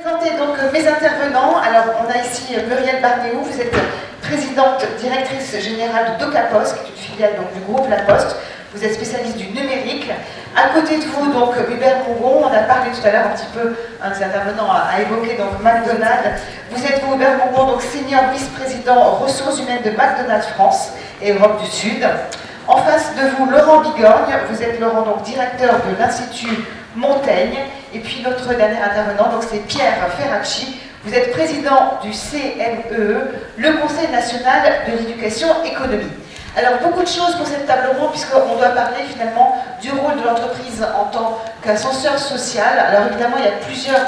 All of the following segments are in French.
Présenter donc mes intervenants. Alors on a ici Muriel Barnéou, vous êtes présidente directrice générale de DocaPost, qui est une filiale donc, du groupe La Poste. Vous êtes spécialiste du numérique. À côté de vous, donc Hubert Mongon, on a parlé tout à l'heure un petit peu, un des intervenants a évoqué donc McDonald's. Vous êtes vous, Hubert Mongon, donc senior vice-président ressources humaines de McDonald's France et Europe du Sud. En face de vous, Laurent Bigorgne, vous êtes Laurent, donc directeur de l'Institut Montaigne. Et puis notre dernier intervenant, donc c'est Pierre Ferracci. Vous êtes président du CNEE, le Conseil national de l'éducation économique. Alors beaucoup de choses pour cette table ronde, puisqu'on doit parler finalement du rôle de l'entreprise en tant qu'ascenseur social. Alors évidemment, il y a plusieurs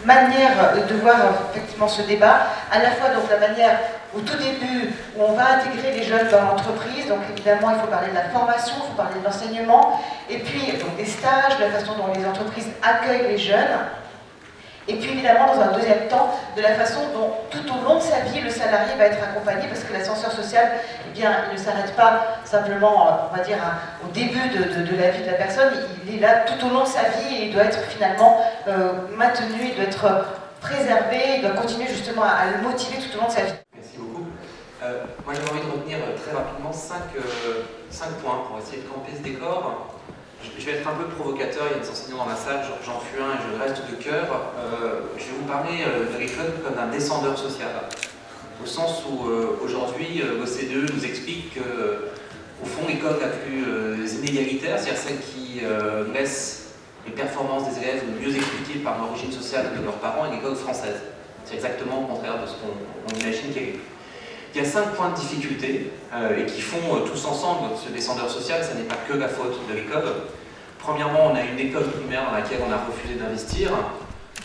manières de voir effectivement ce débat. À la fois donc la manière au tout début où on va intégrer les jeunes dans l'entreprise. Donc évidemment, il faut parler de la formation, il faut parler de l'enseignement, et puis donc des stages, de la façon dont les entreprises accueillent les jeunes. Et puis évidemment, dans un deuxième temps, de la façon dont tout au long de sa vie, le salarié va être accompagné, parce que l'ascenseur social, eh bien, il ne s'arrête pas simplement, on va dire, au début de la vie de la personne, il est là tout au long de sa vie et il doit être finalement maintenu, il doit être préservé, il doit continuer justement à le motiver tout au long de sa vie. Merci beaucoup. Moi j'ai envie de retenir très rapidement 5 points pour essayer de camper ce décor. Je vais être un peu provocateur, il y a des enseignants dans la salle, j'en fus un et je le reste de cœur. Je vais vous parler de l'école comme d'un descendeur social, au sens où aujourd'hui l'OCDE nous explique qu'au fond l'école la plus inégalitaire, c'est-à-dire celle qui laisse les performances des élèves mieux expliquées par l'origine sociale de leurs parents, est l'école française. C'est exactement le contraire de ce qu'on imagine qu'elle est. Il y a 5 points de difficulté et qui font tous ensemble ce descendeur social, ça n'est pas que la faute de l'école. Premièrement, on a une école primaire dans laquelle on a refusé d'investir.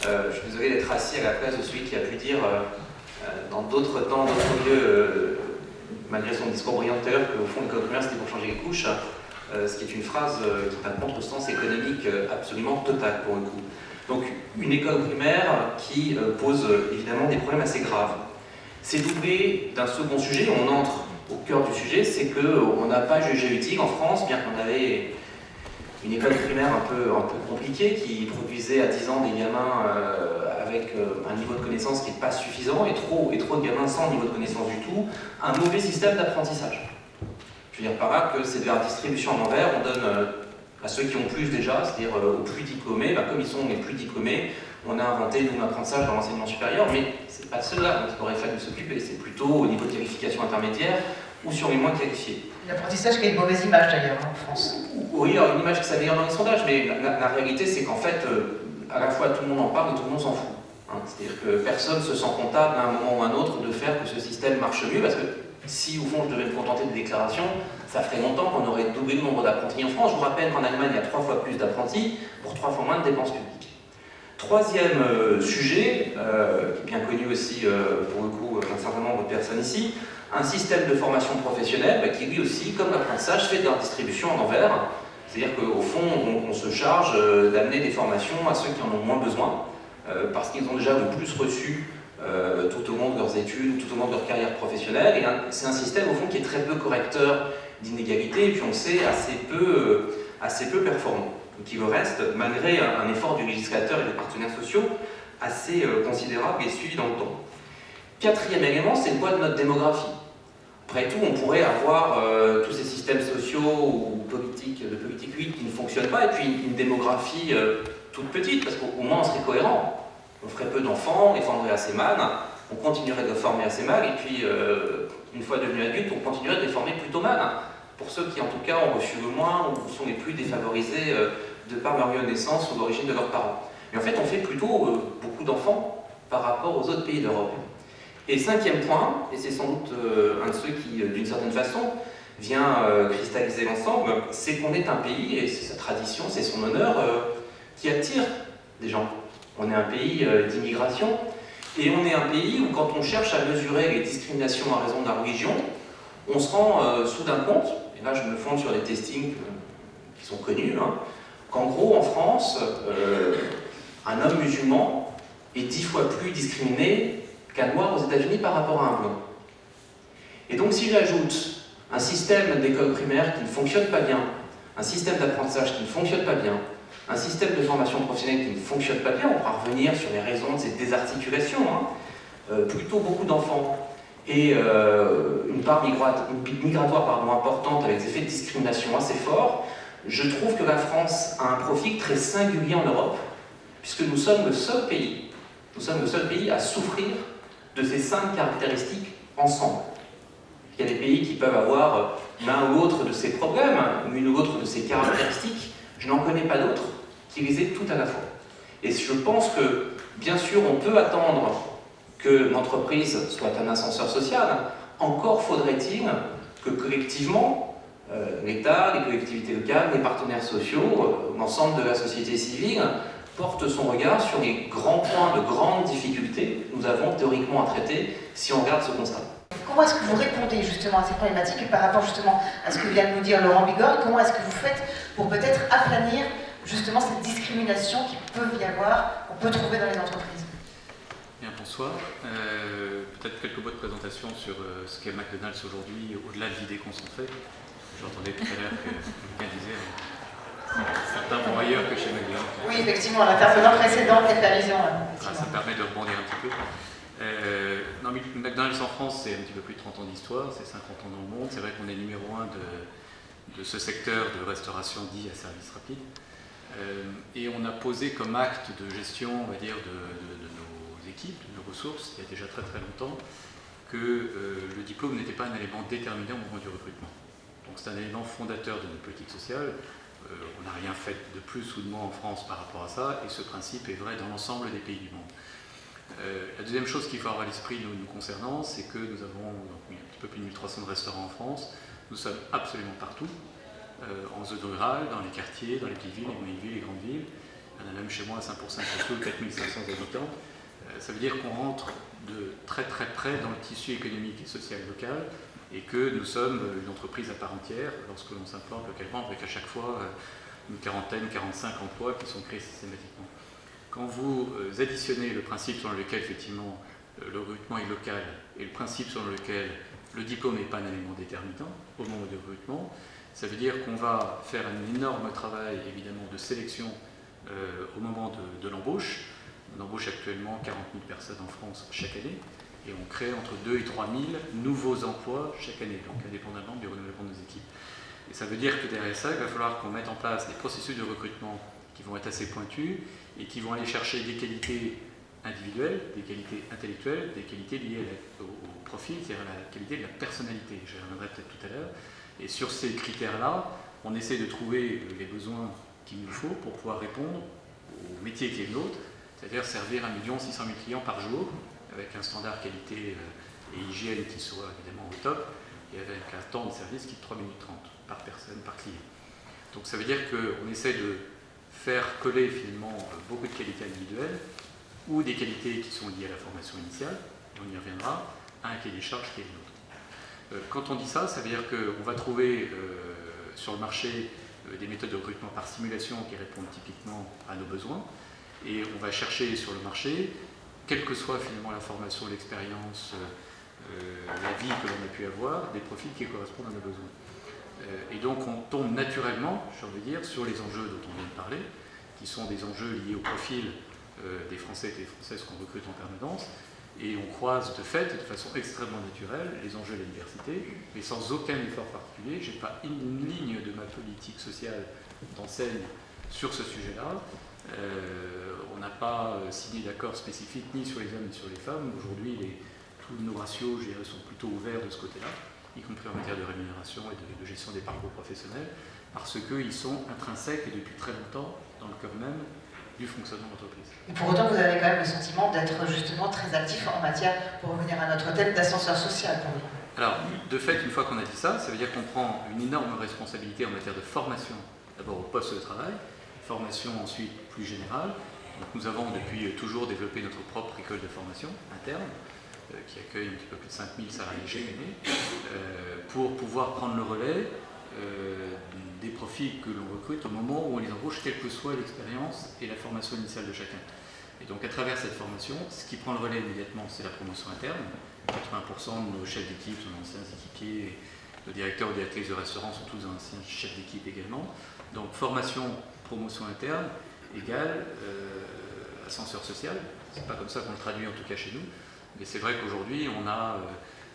Je suis désolé d'être assis à la place de celui qui a pu dire dans d'autres temps, d'autres lieux, malgré son discours brillant tout à l'heure, qu'au fond l'école primaire c'était pour changer les couches, ce qui est une phrase qui est un contresens économique absolument total pour le coup. Donc une école primaire qui pose évidemment des problèmes assez graves. C'est doublé d'un second sujet, on entre au cœur du sujet, c'est qu'on n'a pas jugé utile en France, bien qu'on avait une école primaire un peu compliquée, qui produisait à 10 ans des gamins avec un niveau de connaissance qui n'est pas suffisant, et trop de gamins sans niveau de connaissance du tout, un mauvais système d'apprentissage. Je veux dire par là que c'est de la distribution en envers, on donne à ceux qui ont plus déjà, c'est-à-dire aux plus diplômés, comme ils sont les plus diplômés, on a inventé l'apprentissage dans l'enseignement supérieur, mais c'est pas cela dont il aurait fallu s'occuper, c'est plutôt au niveau de qualification intermédiaire ou sur les moins qualifiés. L'apprentissage qui a une mauvaise image d'ailleurs en France. Oui, alors une image qui s'améliore dans les sondages, mais la réalité c'est qu'en fait, à la fois tout le monde en parle et tout le monde s'en fout. C'est-à-dire que personne ne se sent comptable à un moment ou à un autre de faire que ce système marche mieux, parce que si au fond je devais me contenter de déclarations, ça ferait longtemps qu'on aurait doublé le nombre d'apprentis en France. Je vous rappelle qu'en Allemagne il y a 3 fois plus d'apprentis pour 3 fois moins de dépenses publiques. Troisième sujet, qui est bien connu aussi pour le coup d'un certain nombre de personnes ici, un système de formation professionnelle qui lui aussi, comme l'apprentissage, fait de la distribution en envers. C'est-à-dire qu'au fond, on se charge d'amener des formations à ceux qui en ont moins besoin, parce qu'ils ont déjà le plus reçu tout au long de leurs études, tout au long de leur carrière professionnelle. Et c'est un système au fond qui est très peu correcteur d'inégalité, et puis on sait assez peu performant. Qui le reste, malgré un effort du législateur et des partenaires sociaux assez considérable et suivi dans le temps. Quatrième élément, c'est le poids de notre démographie. Après tout, on pourrait avoir tous ces systèmes sociaux ou de politique 8 qui ne fonctionnent pas, et puis une démographie toute petite, parce qu'au moins on serait cohérent. On ferait peu d'enfants, les formerait assez mal, on continuerait de les former assez mal, et puis une fois devenus adultes, on continuerait de les former plutôt mal. Pour ceux qui en tout cas ont reçu le moins ou sont les plus défavorisés de par leur lieu de naissance ou d'origine de leurs parents. Mais en fait, on fait plutôt beaucoup d'enfants par rapport aux autres pays d'Europe. Et cinquième point, et c'est sans doute un de ceux qui, d'une certaine façon, vient cristalliser l'ensemble, c'est qu'on est un pays, et c'est sa tradition, c'est son honneur, qui attire des gens. On est un pays d'immigration, et on est un pays où quand on cherche à mesurer les discriminations à raison de la religion, on se rend soudain compte, et là je me fonde sur des testings qui sont connus, qu'en gros en France, un homme musulman est 10 fois plus discriminé qu'un noir aux États-Unis par rapport à un blanc. Et donc si j'ajoute un système d'école primaire qui ne fonctionne pas bien, un système d'apprentissage qui ne fonctionne pas bien, un système de formation professionnelle qui ne fonctionne pas bien, on pourra revenir sur les raisons de cette désarticulation, plutôt beaucoup d'enfants et une part migratoire importante avec des effets de discrimination assez forts. Je trouve que la France a un profil très singulier en Europe, puisque nous sommes le seul pays à souffrir de ces 5 caractéristiques ensemble. Il y a des pays qui peuvent avoir l'un ou l'autre de ces problèmes, une ou l'autre de ces caractéristiques. Je n'en connais pas d'autres qui les aient tout à la fois. Et je pense que, bien sûr, on peut attendre que l'entreprise soit un ascenseur social. Encore faudrait-il que collectivement, l'État, les collectivités locales, les partenaires sociaux, l'ensemble de la société civile, porte son regard sur les grands points de grandes difficultés que nous avons théoriquement à traiter si on regarde ce constat. Comment est-ce que vous répondez justement à ces problématiques et par rapport justement à ce que vient de nous dire Laurent Bigorre, comment est-ce que vous faites pour peut-être aplanir justement cette discrimination qu'il peut y avoir, qu'on peut trouver dans les entreprises? Bien, bonsoir. Peut-être quelques mots de présentation sur ce qu'est McDonald's aujourd'hui, au-delà de l'idée qu'on s'en fait. J'entendais tout à l'heure que quelqu'un disait certains vont ailleurs que chez McDonald's. Oui, effectivement, l'intervenant précédent fait allusion. Ça permet de rebondir un petit peu. Non, mais McDonald's en France, c'est un petit peu plus de 30 ans d'histoire, c'est 50 ans dans le monde. C'est vrai qu'on est numéro 1 de ce secteur de restauration dit à service rapide. Et on a posé comme acte de gestion, on va dire, de nos équipes, de nos ressources, il y a déjà très très longtemps, que le diplôme n'était pas un élément déterminant au moment du recrutement. Donc c'est un élément fondateur de notre politique sociale. On n'a rien fait de plus ou de moins en France par rapport à ça, et ce principe est vrai dans l'ensemble des pays du monde. La deuxième chose qu'il faut avoir à l'esprit nous concernant, c'est que nous avons un petit peu plus de 1300 restaurants en France. Nous sommes absolument partout, en zone rurale, dans les quartiers, dans les petites villes, les moyennes villes, les grandes villes. Il y en a même chez moi à Saint-Pour-Saint-Sursault, 4500 habitants. Ça veut dire qu'on rentre de très très près dans le tissu économique et social local, et que nous sommes une entreprise à part entière lorsque l'on s'implante localement, avec à chaque fois une quarantaine, 45 emplois qui sont créés systématiquement. Quand vous additionnez le principe selon lequel effectivement le recrutement est local et le principe selon lequel le diplôme n'est pas un élément déterminant au moment du recrutement, ça veut dire qu'on va faire un énorme travail évidemment de sélection au moment de l'embauche. On embauche actuellement 40 000 personnes en France chaque année et on crée entre 2 et 3 000 nouveaux emplois chaque année, donc indépendamment du renouvellement de nos équipes. Et ça veut dire que derrière ça, il va falloir qu'on mette en place des processus de recrutement qui vont être assez pointus et qui vont aller chercher des qualités individuelles, des qualités intellectuelles, des qualités liées au profil, c'est-à-dire à la qualité de la personnalité. J'y reviendrai peut-être tout à l'heure. Et sur ces critères-là, on essaie de trouver les besoins qu'il nous faut pour pouvoir répondre au métier qui est le nôtre, c'est-à-dire servir 1 600 000 clients par jour, avec un standard qualité et hygiène qui soit évidemment au top, et avec un temps de service qui est de 3 minutes 30 par personne, par client. Donc ça veut dire qu'on essaie de faire coller finalement beaucoup de qualités individuelles ou des qualités qui sont liées à la formation initiale, et on y reviendra, à un cahier des charges qui est le nôtre. Quand on dit ça, ça veut dire qu'on va trouver sur le marché des méthodes de recrutement par simulation qui répondent typiquement à nos besoins, et on va chercher sur le marché, quelle que soit finalement la formation, l'expérience, la vie que l'on a pu avoir, des profils qui correspondent à nos besoins. Et donc on tombe naturellement, j'ai envie de dire, sur les enjeux dont on vient de parler, qui sont des enjeux liés au profil des Français et des Françaises qu'on recrute en permanence, et on croise de fait, et de façon extrêmement naturelle, les enjeux de la diversité, mais sans aucun effort particulier. Je n'ai pas une ligne de ma politique sociale d'enseigne sur ce sujet-là. On n'a pas signé d'accord spécifique ni sur les hommes ni sur les femmes. Aujourd'hui, tous nos ratios, je dirais, sont plutôt ouverts de ce côté-là, y compris en matière de rémunération et de gestion des parcours professionnels, parce qu'ils sont intrinsèques et depuis très longtemps dans le cœur même du fonctionnement de l'entreprise. Et pour autant, vous avez quand même le sentiment d'être justement très actif en matière, pour revenir à notre thème, d'ascenseur social pour vous. Alors, de fait, une fois qu'on a dit ça, ça veut dire qu'on prend une énorme responsabilité en matière de formation, d'abord au poste de travail, formation ensuite plus générale. Donc, nous avons depuis toujours développé notre propre école de formation interne, qui accueille un petit peu plus de 5000 salariés chaque année, pour pouvoir prendre le relais des profils que l'on recrute au moment où on les embauche, quelle que soit l'expérience et la formation initiale de chacun. Et donc à travers cette formation, ce qui prend le relais immédiatement, c'est la promotion interne. 80% de nos chefs d'équipe sont d'anciens équipiers, et nos directeurs ou directrices de restaurants sont tous anciens chefs d'équipe également. Donc formation promotion interne égale ascenseur social. C'est pas comme ça qu'on le traduit en tout cas chez nous. Mais c'est vrai qu'aujourd'hui, on a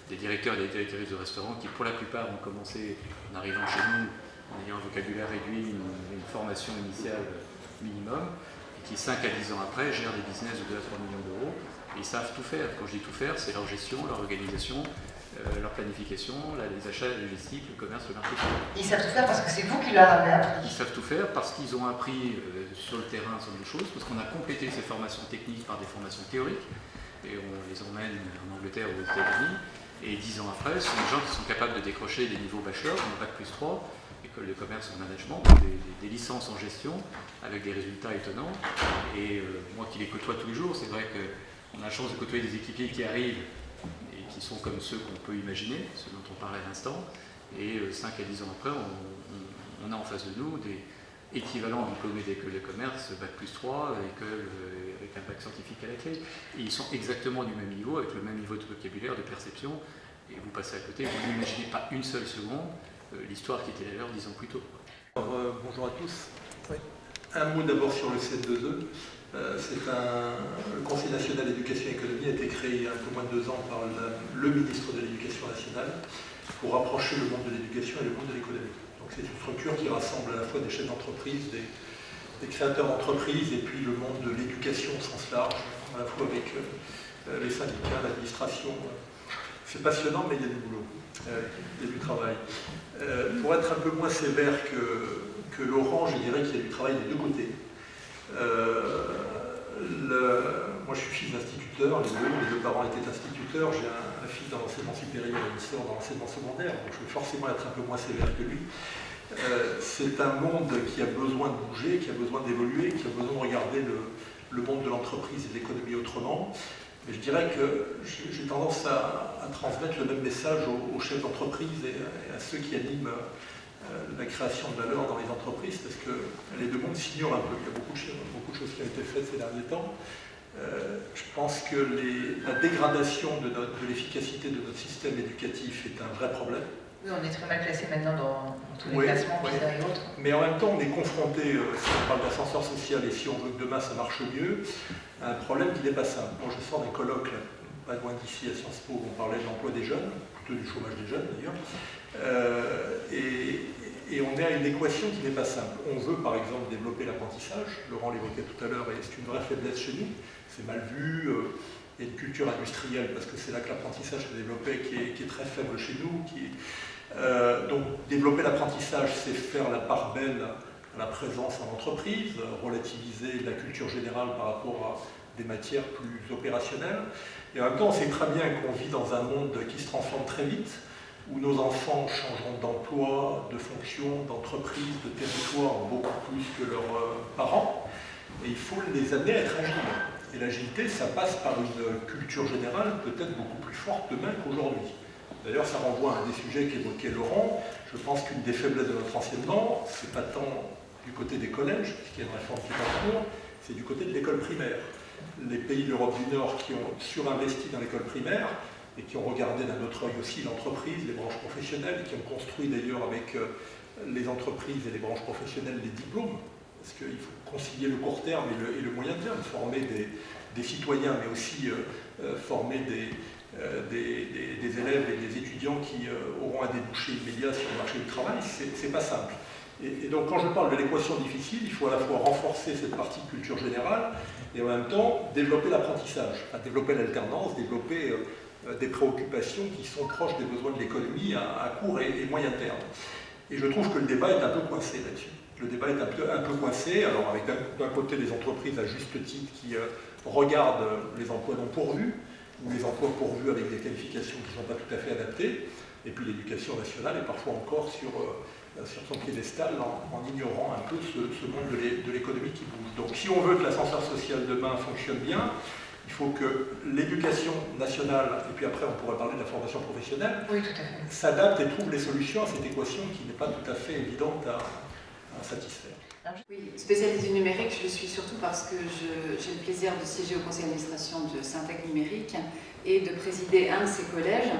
des directeurs et des directrices de restaurants qui, pour la plupart, ont commencé en arrivant chez nous en ayant un vocabulaire réduit, une formation initiale minimum, et qui 5 à 10 ans après gèrent des business de 2 à 3 millions d'euros. Et ils savent tout faire. Quand je dis tout faire, c'est leur gestion, leur organisation, leur planification, les achats, les logistiques, le commerce, le marketing. Ils savent tout faire parce que c'est vous qui leur avez appris. Ils savent tout faire parce qu'ils ont appris sur le terrain un certain nombre de choses, parce qu'on a complété ces formations techniques par des formations théoriques, et on les emmène en Angleterre ou aux États-Unis. Et 10 ans après, ce sont des gens qui sont capables de décrocher des niveaux bachelor, donc Bac+3, école de commerce en management, des licences en gestion, avec des résultats étonnants. Et moi qui les côtoie tous les jours, c'est vrai qu'on a la chance de côtoyer des équipiers qui arrivent et qui sont comme ceux qu'on peut imaginer, ceux dont on parlait à l'instant. Et 5 à 10 ans après, on a en face de nous des équivalents diplômés d'école de commerce, Bac+3, avec un bac scientifique à la clé. Et ils sont exactement du même niveau, avec le même niveau de vocabulaire, de perception. Et vous passez à côté, vous n'imaginez pas une seule seconde l'histoire qui était la leur 10 ans plus tôt. Alors, bonjour à tous. Oui. Un mot d'abord sur le C2E. Le Conseil national d'éducation et économie a été créé il y a un peu moins de 2 ans par le ministre de l'Éducation nationale pour rapprocher le monde de l'éducation et le monde de l'économie. Donc c'est une structure qui rassemble à la fois des chefs d'entreprise, des créateurs d'entreprises et puis le monde de l'éducation au sens large, à la fois avec les syndicats, l'administration. C'est passionnant, mais il y a du boulot, il y a du travail. Pour être un peu moins sévère que Laurent, je dirais qu'il y a du travail des deux côtés. Moi je suis fils d'instituteur, les deux parents étaient instituteurs, j'ai un fils dans l'enseignement supérieur et une sœur dans l'enseignement secondaire, donc je vais forcément être un peu moins sévère que lui. C'est un monde qui a besoin de bouger, qui a besoin d'évoluer, qui a besoin de regarder le monde de l'entreprise et de l'économie autrement. Mais je dirais que j'ai tendance à transmettre le même message aux chefs d'entreprise et à ceux qui animent la création de valeur dans les entreprises, parce que les deux mondes s'ignorent un peu. Il y a beaucoup de choses qui ont été faites ces derniers temps. Je pense que la dégradation de l'efficacité de notre système éducatif est un vrai problème. Oui, on est très mal classé maintenant dans tous les classements, PISA et autres. Mais en même temps, on est confronté, si on parle d'ascenseur social et si on veut que demain ça marche mieux, à un problème qui n'est pas simple. Moi, je sors d'un colloque, là, pas loin d'ici à Sciences Po, où on parlait de l'emploi des jeunes, plutôt du chômage des jeunes d'ailleurs. Et on est à une équation qui n'est pas simple. On veut par exemple développer l'apprentissage, Laurent l'évoquait tout à l'heure, et c'est une vraie faiblesse chez nous, c'est mal vu, il y a une culture industrielle, parce que c'est là que l'apprentissage s'est développé, qui est très faible chez nous. Donc développer l'apprentissage, c'est faire la part belle à la présence en entreprise, relativiser la culture générale par rapport à des matières plus opérationnelles. Et en même temps, on sait très bien qu'on vit dans un monde qui se transforme très vite, où nos enfants changeront d'emploi, de fonction, d'entreprise, de territoire beaucoup plus que leurs parents. Et il faut les amener à être agiles. Et l'agilité, ça passe par une culture générale peut-être beaucoup plus forte demain qu'aujourd'hui. D'ailleurs, ça renvoie à un des sujets qu'évoquait Laurent. Je pense qu'une des faiblesses de notre enseignement, c'est pas tant du côté des collèges, puisqu'il y a une réforme qui est en cours, c'est du côté de l'école primaire. Les pays de l'Europe du Nord qui ont surinvesti dans l'école primaire, et qui ont regardé d'un autre œil aussi l'entreprise, les branches professionnelles, qui ont construit d'ailleurs avec les entreprises et les branches professionnelles des diplômes, parce qu'il faut concilier le court terme et le moyen terme, former des citoyens, mais aussi former des élèves et des étudiants qui auront un débouché immédiat sur le marché du travail, c'est pas simple. Et donc quand je parle de l'équation difficile, il faut à la fois renforcer cette partie de culture générale, et en même temps développer l'apprentissage, enfin, développer l'alternance, développer des préoccupations qui sont proches des besoins de l'économie à court et moyen terme. Et je trouve que le débat est un peu coincé là-dessus. Le débat est un peu coincé, alors avec d'un côté les entreprises à juste titre qui regardent les emplois non pourvus, ou les emplois pourvus avec des qualifications qui ne sont pas tout à fait adaptées, et puis l'éducation nationale est parfois encore sur son piédestal en ignorant un peu ce monde de l'économie qui bouge. Donc si on veut que l'ascenseur social demain fonctionne bien, il faut que l'éducation nationale, et puis après on pourrait parler de la formation professionnelle, oui, tout à fait, s'adapte et trouve les solutions à cette équation qui n'est pas tout à fait évidente à satisfaire. Oui, spécialiste du numérique, je le suis surtout parce que j'ai le plaisir de siéger au conseil d'administration de Syntec Numérique et de présider un de ses collèges.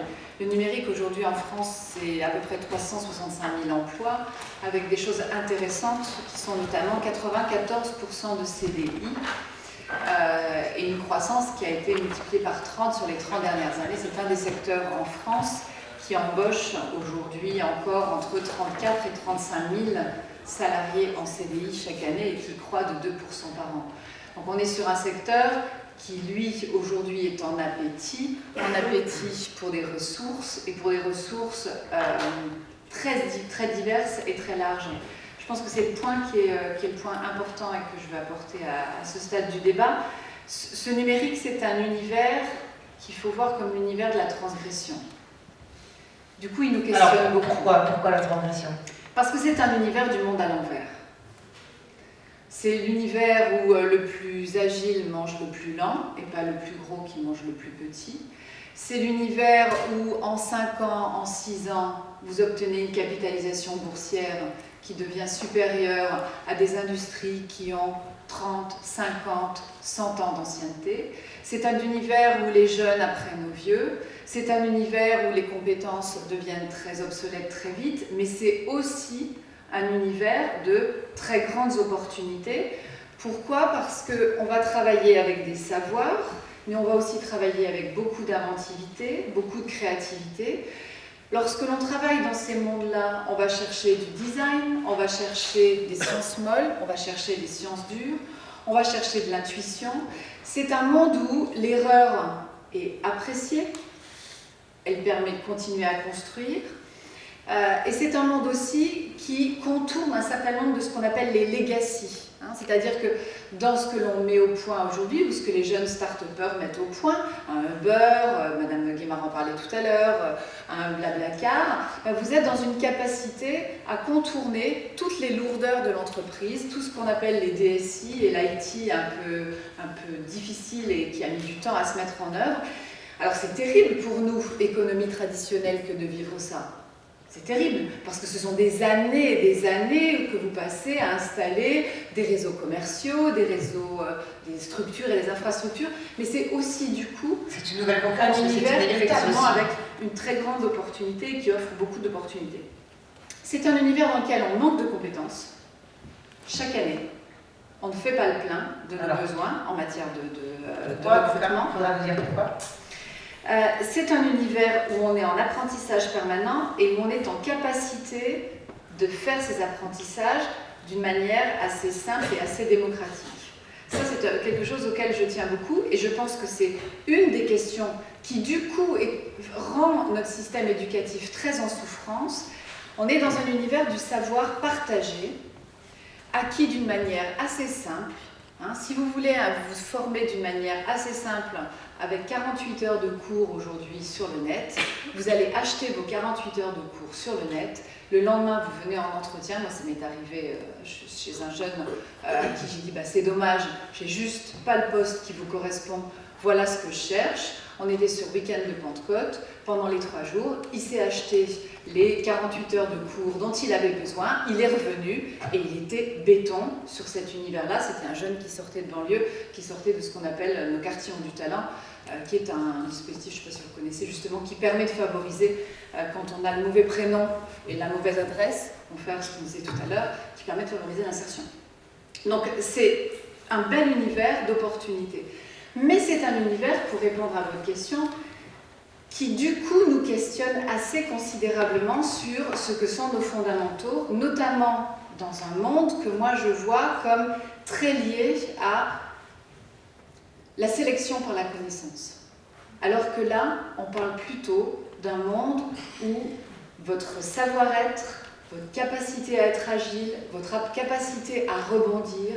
Le numérique aujourd'hui en France, c'est à peu près 365 000 emplois, avec des choses intéressantes qui sont notamment 94% de CDI et une croissance qui a été multipliée par 30 sur les 30 dernières années. C'est un des secteurs en France qui embauche aujourd'hui encore entre 34 et 35 000 salariés en CDI chaque année et qui croît de 2% par an. Donc on est sur un secteur qui, lui, aujourd'hui est en appétit pour des ressources et pour des ressources très diverses et très larges. Je pense que c'est le point qui est le point important et que je vais apporter à ce stade du débat. Ce numérique, c'est un univers qu'il faut voir comme l'univers de la transgression. Du coup, il nous questionne beaucoup. Pourquoi la transgression? Parce que c'est un univers du monde à l'envers. C'est l'univers où le plus agile mange le plus lent et pas le plus gros qui mange le plus petit. C'est l'univers où en 5 ans, en 6 ans, vous obtenez une capitalisation boursière qui devient supérieure à des industries qui ont 30, 50, 100 ans d'ancienneté. C'est un univers où les jeunes apprennent aux vieux. C'est un univers où les compétences deviennent très obsolètes très vite, mais c'est aussi un univers de très grandes opportunités. Pourquoi? Parce qu'on va travailler avec des savoirs, mais on va aussi travailler avec beaucoup d'inventivité, beaucoup de créativité. Lorsque l'on travaille dans ces mondes-là, on va chercher du design, on va chercher des sciences molles, on va chercher des sciences dures, on va chercher de l'intuition. C'est un monde où l'erreur est appréciée, elle permet de continuer à construire. Et c'est un monde aussi qui contourne un certain nombre de ce qu'on appelle les legacies. C'est-à-dire que dans ce que l'on met au point aujourd'hui, ou ce que les jeunes start-upers mettent au point, un Uber, Madame Guémard en parlait tout à l'heure, un Blablacar, vous êtes dans une capacité à contourner toutes les lourdeurs de l'entreprise, tout ce qu'on appelle les DSI et l'IT un peu difficile et qui a mis du temps à se mettre en œuvre. Alors c'est terrible pour nous, économie traditionnelle, que de vivre ça. C'est terrible, parce que ce sont des années et des années que vous passez à installer des réseaux commerciaux, des réseaux, des structures et des infrastructures, mais c'est aussi du coup c'est une nouvelle un concurrence, univers effectivement aussi. avec une très grande opportunité et qui offre beaucoup d'opportunités. C'est un univers dans lequel on manque de compétences. Chaque année, on ne fait pas le plein de nos besoins en matière de recrutement. Il faudra vous dire pourquoi. C'est un univers où on est en apprentissage permanent et où on est en capacité de faire ces apprentissages d'une manière assez simple et assez démocratique. Ça, c'est quelque chose auquel je tiens beaucoup et je pense que c'est une des questions qui, du coup, rend notre système éducatif très en souffrance. On est dans un univers du savoir partagé, acquis d'une manière assez simple. Si vous voulez vous former d'une manière assez simple, avec 48 heures de cours aujourd'hui sur le net, vous allez acheter vos 48 heures de cours sur le net. Le lendemain, vous venez en entretien. Moi, ça m'est arrivé chez un jeune à qui j'ai dit c'est dommage, j'ai juste pas le poste qui vous correspond, voilà ce que je cherche. On était sur week-end de Pentecôte, pendant les 3 jours, il s'est acheté les 48 heures de cours dont il avait besoin, il est revenu et il était béton sur cet univers-là. C'était un jeune qui sortait de banlieue, qui sortait de ce qu'on appelle nos quartiers ont du talent, qui est un dispositif, je ne sais pas si vous connaissez justement, qui permet de favoriser, quand on a le mauvais prénom et la mauvaise adresse, on fait ce qu'on disait tout à l'heure, qui permet de favoriser l'insertion. Donc c'est un bel univers d'opportunités. Mais c'est un univers, pour répondre à votre question, qui du coup nous questionne assez considérablement sur ce que sont nos fondamentaux, notamment dans un monde que moi je vois comme très lié à la sélection par la connaissance. Alors que là, on parle plutôt d'un monde où votre savoir-être, votre capacité à être agile, votre capacité à rebondir,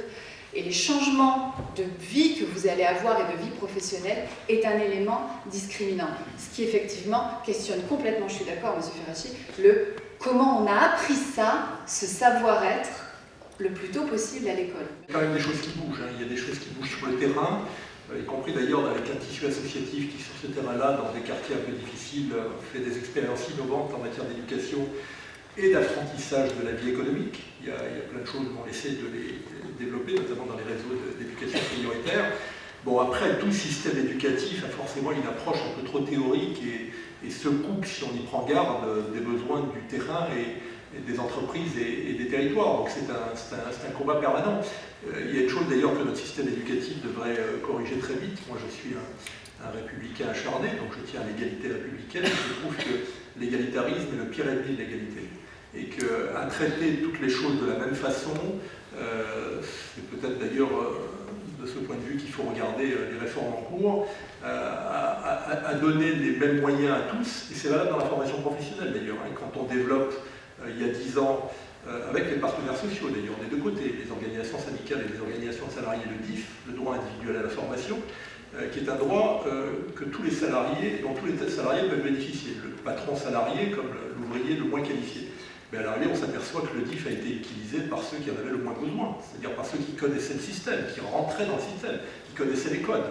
et les changements de vie que vous allez avoir et de vie professionnelle est un élément discriminant. Ce qui effectivement questionne complètement, je suis d'accord M. Ferracci, comment on a appris ça, ce savoir-être, le plus tôt possible à l'école. Il y a quand même des choses qui bougent, il y a des choses qui bougent sur le terrain, y compris d'ailleurs avec un tissu associatif qui sur ce terrain-là, dans des quartiers un peu difficiles, fait des expériences innovantes en matière d'éducation et d'apprentissage de la vie économique. Il y a plein de choses, on essaie de les développer, notamment dans les réseaux d'éducation prioritaire. Bon, après, tout système éducatif a forcément une approche un peu trop théorique et se coupe, si on y prend garde, des besoins du terrain et des entreprises et des territoires. Donc c'est un combat permanent. Il y a une chose d'ailleurs que notre système éducatif devrait corriger très vite. Moi, je suis un républicain acharné, donc je tiens à l'égalité républicaine. Je trouve que l'égalitarisme est le pire ennemi de l'égalité. Et qu'à traiter toutes les choses de la même façon, c'est peut-être d'ailleurs de ce point de vue qu'il faut regarder les réformes en cours, à donner les mêmes moyens à tous, et c'est valable dans la formation professionnelle d'ailleurs. Hein, quand on développe, il y a 10 ans, avec les partenaires sociaux d'ailleurs, des deux côtés, les organisations syndicales et les organisations de salariés, le DIF, le droit individuel à la formation, qui est un droit que tous les salariés, dont tous les salariés peuvent bénéficier, le patron salarié comme l'ouvrier le moins qualifié. Mais à l'arrivée, on s'aperçoit que le DIF a été utilisé par ceux qui en avaient le moins besoin, c'est-à-dire par ceux qui connaissaient le système, qui rentraient dans le système, qui connaissaient les codes.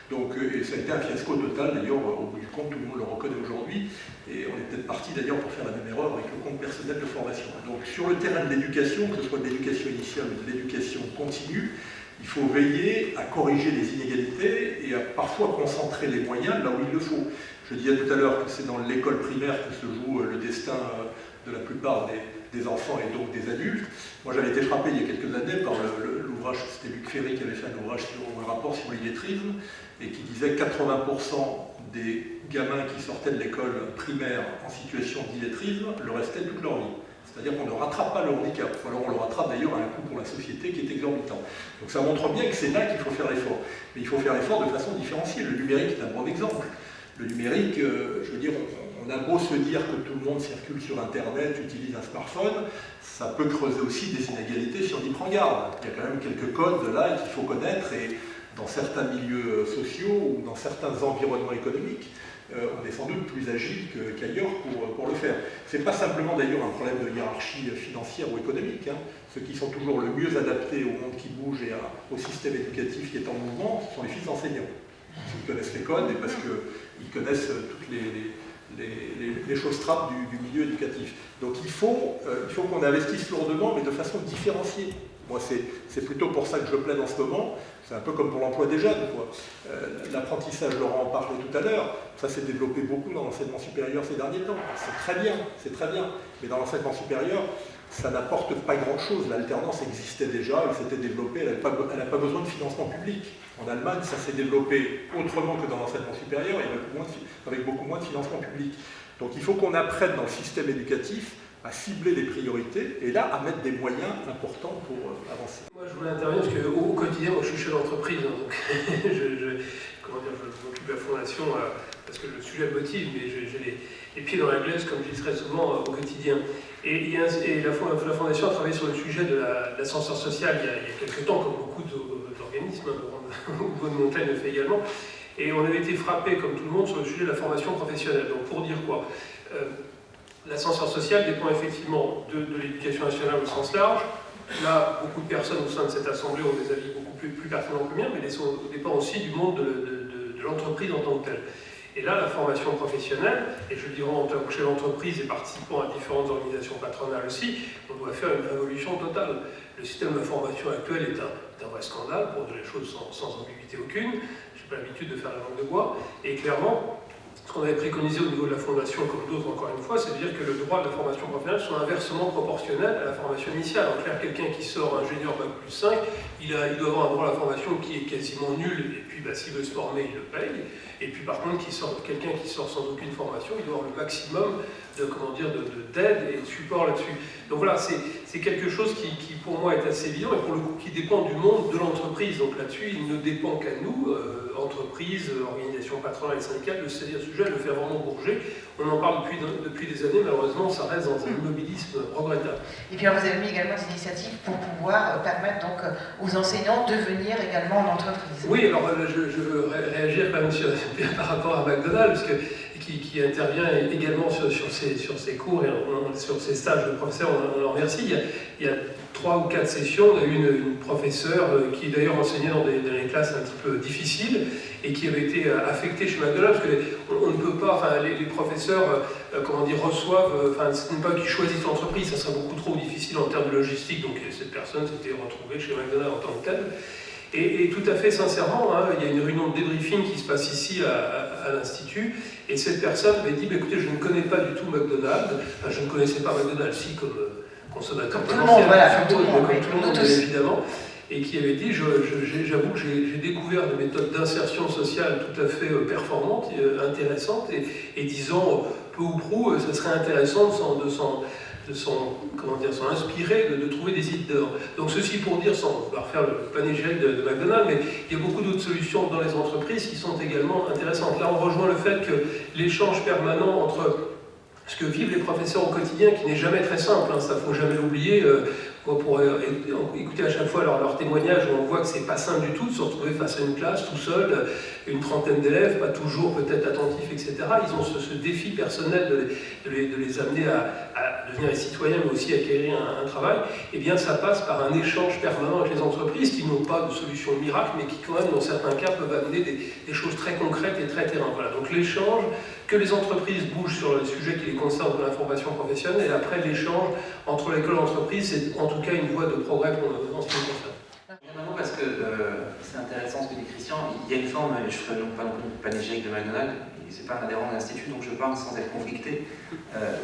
Donc, et ça a été un fiasco total, d'ailleurs, au bout du compte, tout le monde le reconnaît aujourd'hui, et on est peut-être parti d'ailleurs pour faire la même erreur avec le compte personnel de formation. Donc, sur le terrain de l'éducation, que ce soit de l'éducation initiale ou de l'éducation continue, il faut veiller à corriger les inégalités et à parfois concentrer les moyens là où il le faut. Je disais tout à l'heure que c'est dans l'école primaire que se joue le destin de la plupart des enfants et donc des adultes. Moi, j'avais été frappé il y a quelques années par l'ouvrage, c'était Luc Ferry qui avait fait un rapport sur l'illettrisme, et qui disait que 80% des gamins qui sortaient de l'école primaire en situation d'illettrisme le restaient toute leur vie. C'est-à-dire qu'on ne rattrape pas le handicap, ou alors on le rattrape d'ailleurs à un coût pour la société qui est exorbitant. Donc ça montre bien que c'est là qu'il faut faire l'effort. Mais il faut faire l'effort de façon différenciée. Le numérique est un bon exemple. Le numérique, je veux dire, on a beau se dire que tout le monde circule sur Internet, utilise un smartphone, ça peut creuser aussi des inégalités si on y prend garde. Il y a quand même quelques codes là qu'il faut connaître, et dans certains milieux sociaux ou dans certains environnements économiques, on est sans doute plus agile qu'ailleurs pour le faire. Ce n'est pas simplement d'ailleurs un problème de hiérarchie financière ou économique. Hein. Ceux qui sont toujours le mieux adaptés au monde qui bouge et au système éducatif qui est en mouvement, ce sont les fils d'enseignants. Ils connaissent les codes et parce qu'ils connaissent toutes les choses trappes du milieu éducatif. Donc il faut qu'on investisse lourdement, mais de façon différenciée. Moi, c'est plutôt pour ça que je plaide en ce moment. C'est un peu comme pour l'emploi des jeunes. L'apprentissage, Laurent en parlait tout à l'heure, ça s'est développé beaucoup dans l'enseignement supérieur ces derniers temps. C'est très bien. Mais dans l'enseignement supérieur, ça n'apporte pas grand-chose. L'alternance existait déjà, elle s'était développée, elle n'a pas besoin de financement public. En Allemagne, ça s'est développé autrement que dans l'enseignement supérieur, et avec beaucoup moins de financement public. Donc il faut qu'on apprenne dans le système éducatif à cibler les priorités et là à mettre des moyens importants pour avancer. Moi je voulais intervenir parce qu'au quotidien, moi je suis chef d'entreprise, hein, donc je m'occupe de la fondation parce que le sujet me motive, mais j'ai les pieds dans la glace comme je dis très souvent au quotidien. Et la fondation a travaillé sur le sujet de l'ascenseur social il y a quelques temps, comme beaucoup d'organismes, Hugo de Montaigne le fait également. Et on avait été frappé, comme tout le monde, sur le sujet de la formation professionnelle. Donc pour dire quoi, l'ascenseur social dépend effectivement de l'éducation nationale au sens large. Là, beaucoup de personnes au sein de cette assemblée ont des avis beaucoup plus pertinents que le mien, mais dépend aussi du monde de l'entreprise en tant que telle. Et là, la formation professionnelle, et je le dirais en tant que chef d'entreprise et participant à différentes organisations patronales aussi, on doit faire une révolution totale. Le système de formation actuel est un vrai scandale, pour dire les choses sans ambiguïté aucune. Je n'ai pas l'habitude de faire la langue de bois. Et clairement, ce qu'on avait préconisé au niveau de la fondation, comme d'autres encore une fois, c'est de dire que le droit de la formation professionnelle soit inversement proportionnel à la formation initiale. En clair, quelqu'un qui sort ingénieur Bac plus 5, il doit avoir un droit à la formation qui est quasiment nul, et puis s'il veut se former, il le paye. Et puis par contre, quelqu'un qui sort sans aucune formation, il doit avoir le maximum d'aide et de support là-dessus. Donc voilà, c'est quelque chose qui pour moi est assez évident et pour le coup qui dépend du monde de l'entreprise. Donc là-dessus, il ne dépend qu'à nous, entreprises, organisations patronales et syndicales, de saisir ce sujet, de le faire vraiment bouger. On en parle depuis des années, malheureusement, ça reste dans un immobilisme regrettable. Et puis alors, vous avez mis également des initiatives pour pouvoir permettre donc aux enseignants de venir également en entreprise. Oui, alors je veux réagir quand même par rapport à McDonald's, qui intervient également sur ses cours et sur ses stages de professeur, on le remercie. Il y a 3 ou 4 sessions, on a eu une professeure qui d'ailleurs enseignait dans des classes un petit peu difficiles et qui avait été affectée chez McDonald's, parce on ne peut pas, enfin, les professeurs, reçoivent, enfin, ce n'est pas eux qui choisissent l'entreprise, ça serait beaucoup trop difficile en termes de logistique, donc cette personne s'était retrouvée chez McDonald's en tant que telle. Et tout à fait sincèrement, hein, il y a une réunion de débriefing qui se passe ici à l'Institut, et cette personne m'a dit, écoutez, je ne connais pas du tout McDonald's, enfin, je ne connaissais pas McDonald's, si, comme consommateur potentiel, comme tout le monde, bien évidemment, et qui avait dit, j'avoue que j'ai découvert des méthodes d'insertion sociale tout à fait performantes, intéressantes, et disons, peu ou prou, ça serait intéressant de s'en inspirer, de trouver des idées d'or. Donc ceci pour dire, sans refaire le panégyrique de McDonald's, mais il y a beaucoup d'autres solutions dans les entreprises qui sont également intéressantes. Là, on rejoint le fait que l'échange permanent entre ce que vivent les professeurs au quotidien, qui n'est jamais très simple, hein, ça ne faut jamais l'oublier, pour écouter à chaque fois leur témoignage, où on voit que c'est pas simple du tout de se retrouver face à une classe tout seul, une trentaine d'élèves, pas toujours peut-être attentifs, etc. Ils ont ce défi personnel de les amener à devenir des citoyens, mais aussi à acquérir un travail. Et bien ça passe par un échange permanent avec les entreprises qui n'ont pas de solution miracle, mais qui quand même, dans certains cas, peuvent amener des choses très concrètes et très terrain. Voilà. Donc l'échange, que les entreprises bougent sur les sujets qui les concernent de l'information professionnelle, et après l'échange entre l'école et l'entreprise, c'est en tout cas une voie de progrès en ce qui me concerne. Parce que c'est intéressant ce que dit Christian, il y a une forme, je ne ferai donc pas non plus panégyrique de McDonald's, c'est pas un adhérent de l'Institut, donc je parle sans être conflicté,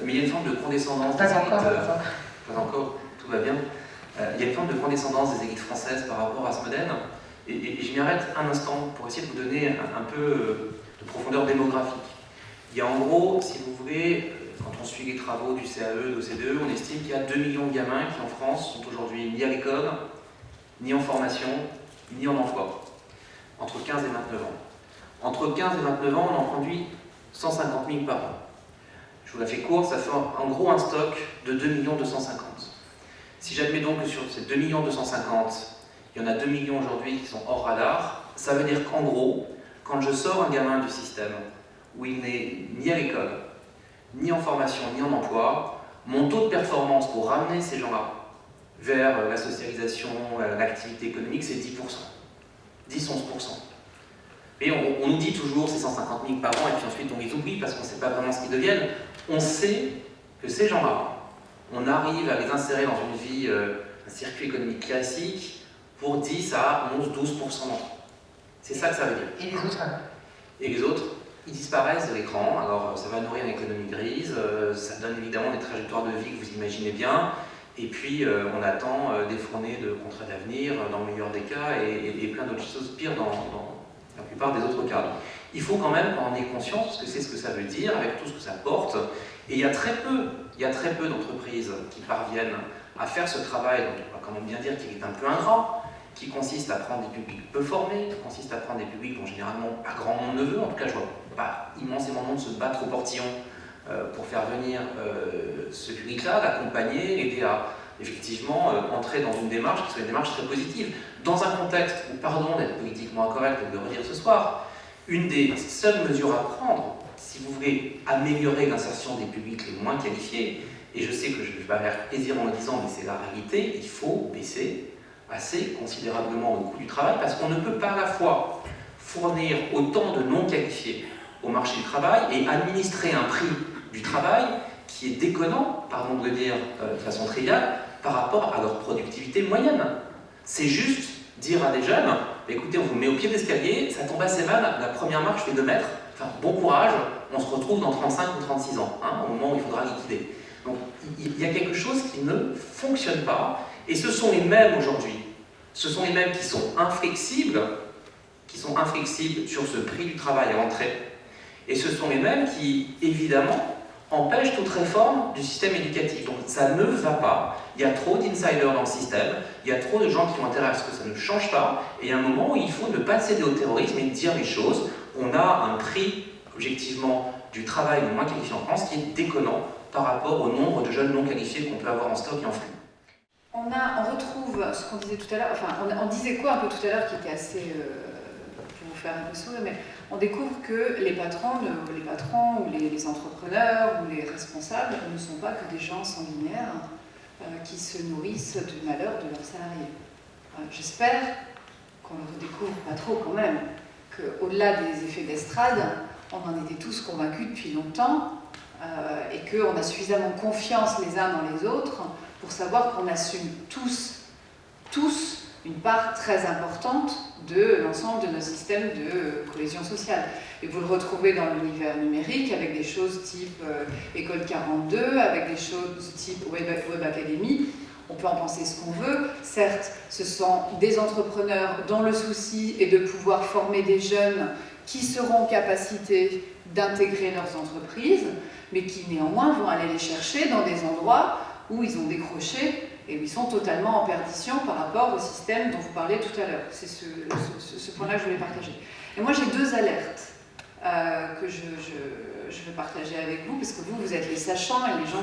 mais il y a une forme de condescendance des élites, pas encore, tout va bien, il y a une forme de condescendance des élites françaises par rapport à ce modèle, et je m'y arrête un instant pour essayer de vous donner un peu de profondeur démographique. Il y a en gros, si vous voulez, quand on suit les travaux du CAE, de l'OCDE, on estime qu'il y a 2 millions de gamins qui en France sont aujourd'hui ni à l'école, ni en formation, ni en emploi, entre 15 et 29 ans. Entre 15 et 29 ans, on en produit 150 000 par an. Je vous la fais courte, ça fait en gros un stock de 2 250 000. Si j'admets donc que sur ces 2 250 000, il y en a 2 millions aujourd'hui qui sont hors radar, ça veut dire qu'en gros, quand je sors un gamin du système où il n'est ni à l'école, ni en formation, ni en emploi, mon taux de performance pour ramener ces gens-là vers la socialisation, l'activité économique, c'est 10%. 10-11%. Et on nous dit toujours c'est 150 000 par an, et puis ensuite on les oublie parce qu'on ne sait pas vraiment ce qu'ils deviennent. On sait que ces gens-là, on arrive à les insérer dans une vie, un circuit économique classique, pour 10 à 11-12% d'entre eux. C'est ça que ça veut dire. Et les autres alors ? Et les autres, ils disparaissent de l'écran. Alors ça va nourrir une économie grise, ça donne évidemment des trajectoires de vie que vous imaginez bien. Et puis on attend des fournées de contrats d'avenir dans le meilleur des cas et plein d'autres choses pires dans la plupart des autres cas. Donc, il faut quand même qu'on en ait conscience, parce que c'est ce que ça veut dire, avec tout ce que ça porte. Et il y a très peu d'entreprises qui parviennent à faire ce travail, dont on va quand même bien dire qu'il est un peu ingrat, qui consiste à prendre des publics peu formés, qui consiste à prendre des publics dont généralement pas grand monde ne veut. En tout cas, je vois pas immensément de monde se battre au portillon pour faire venir ce public-là, l'accompagner, aider à effectivement entrer dans une démarche qui soit une démarche très positive. Dans un contexte où, pardon d'être politiquement incorrect et de le redire ce soir, une des seules mesures à prendre, si vous voulez améliorer l'insertion des publics les moins qualifiés, et je sais que je vais pas faire plaisir en le disant, mais c'est la réalité, il faut baisser assez considérablement le coût du travail, parce qu'on ne peut pas à la fois fournir autant de non-qualifiés au marché du travail et administrer un prix du travail qui est déconnant, pardon de le dire de façon triviale, par rapport à leur productivité moyenne. C'est juste dire à des jeunes, écoutez, on vous met au pied de l'escalier, ça tombe assez mal, la première marche fait 2 mètres, enfin bon courage, on se retrouve dans 35 ou 36 ans, hein, au moment où il faudra liquider. Donc il y a quelque chose qui ne fonctionne pas, et ce sont les mêmes aujourd'hui, ce sont les mêmes qui sont inflexibles sur ce prix du travail à l'entrée, et ce sont les mêmes qui, évidemment, empêchent toute réforme du système éducatif. Donc ça ne va pas, il y a trop d'insiders dans le système, il y a trop de gens qui ont intérêt à ce que ça ne change pas, et il y a un moment où il faut ne pas céder au terrorisme et dire les choses. On a un prix, objectivement, du travail le moins qualifié en France qui est déconnant par rapport au nombre de jeunes non qualifiés qu'on peut avoir en stock et en flux. On retrouve ce qu'on disait tout à l'heure, enfin on disait quoi un peu tout à l'heure qui était assez, pour vous faire un peu sourire, mais on découvre que les patrons ou les entrepreneurs ou les responsables ne sont pas que des gens sanguinaires qui se nourrissent du malheur de leurs salariés. J'espère qu'on ne le découvre pas trop quand même, qu'au-delà des effets d'estrade, on en était tous convaincus depuis longtemps, et qu'on a suffisamment confiance les uns dans les autres pour savoir qu'on assume tous une part très importante de l'ensemble de nos systèmes de cohésion sociale. Et vous le retrouvez dans l'univers numérique avec des choses type École 42, avec des choses type Web Academy. On peut en penser ce qu'on veut. Certes, ce sont des entrepreneurs dont le souci est de pouvoir former des jeunes qui seront en capacité d'intégrer leurs entreprises, mais qui néanmoins vont aller les chercher dans des endroits où ils ont décroché et où ils sont totalement en perdition par rapport au système dont vous parliez tout à l'heure. C'est ce point-là que je voulais partager. Et moi, j'ai 2 alertes que je veux partager avec vous, parce que vous êtes les sachants et les gens